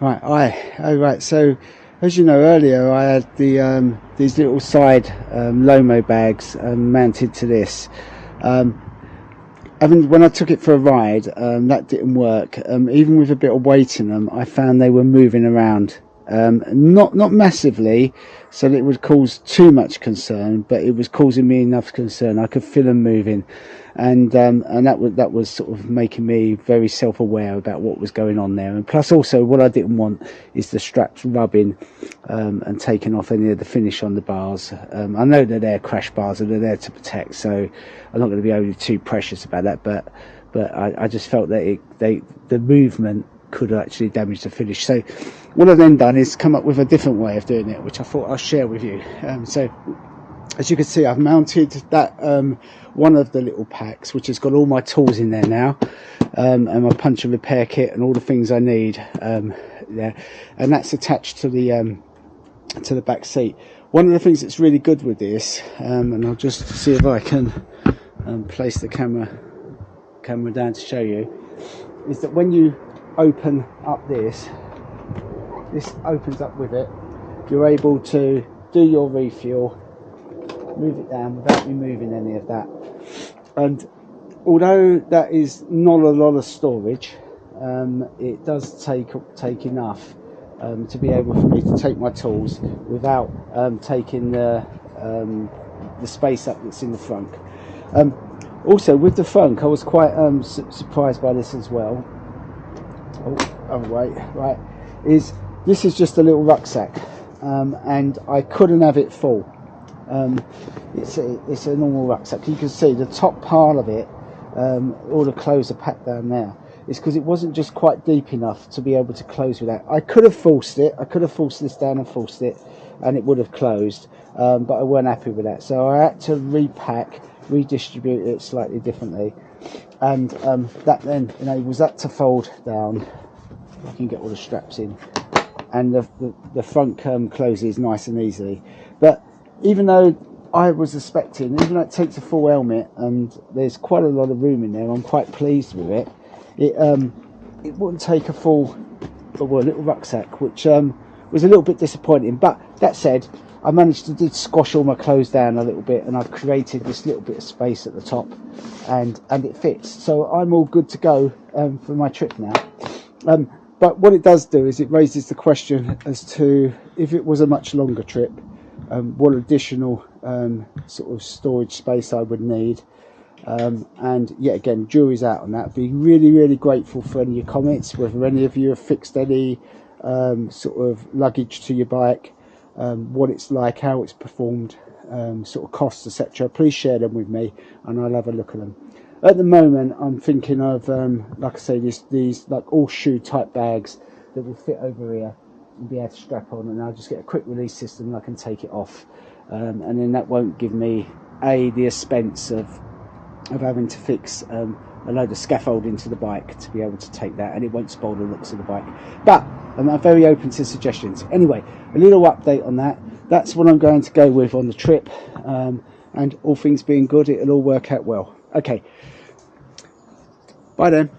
Right. So, as you know, earlier I had these little side Lomo bags mounted to this. When I took it for a ride, that didn't work. Even with a bit of weight in them, I found they were moving around. Not massively, so that it would cause too much concern, but it was causing me enough concern. I could feel them moving, and that was sort of making me very self-aware about what was going on there. And plus, also, what I didn't want is the straps rubbing and taking off any of the finish on the bars. I know they're crash bars and they're there to protect, so I'm not going to be overly too precious about that. But I just felt that the movement could actually damage the finish. So what I've then done is come up with a different way of doing it, which I thought I'll share with you. So as you can see, I've mounted that one of the little packs, which has got all my tools in there now, and my punch and repair kit and all the things I need there, and that's attached to the back seat. One of the things that's really good with this, and I'll just see if I can place the camera down to show you, is that when you open up this opens up with it. You're able to do your refuel, move it down without removing any of that. And although that is not a lot of storage, it does take enough to be able for me to take my tools without taking the space up that's in the front. Also with the front, I was quite surprised by this as well. Right, this is just a little rucksack, and I couldn't have it full. It's a normal rucksack. You can see the top part of it, all the clothes are packed down there. It's because it wasn't just quite deep enough to be able to close with that. I could have forced it. I could have forced this down and forced it, and it would have closed. But I weren't happy with that, so I had to repack, redistribute it slightly differently, and that then enables that to fold down. I can get all the straps in, and the front closes nice and easily. But even though I was expecting, even though it takes a full helmet and there's quite a lot of room in there, I'm quite pleased with it. It wouldn't take a full, little rucksack, which was a little bit disappointing. But that said, I managed to squash all my clothes down a little bit, and I've created this little bit of space at the top, and it fits. So I'm all good to go for my trip now. But what it does do is it raises the question as to if it was a much longer trip, what additional sort of storage space I would need. And yet again, jury's out on that. I'd be really grateful for any of your comments, whether any of you have fixed any sort of luggage to your bike, what it's like, how it's performed, sort of costs, etc. Please share them with me and I'll have a look at them. At the moment, I'm thinking of, like I say, these like all shoe type bags that will fit over here and be able to strap on, and I'll just get a quick release system and I can take it off. And then that won't give me the expense of having to fix a load of scaffolding to the bike to be able to take that, and it won't spoil the looks of the bike. But I'm very open to suggestions. Anyway, a little update on that. That's what I'm going to go with on the trip, and all things being good, it'll all work out well. Okay, bye then.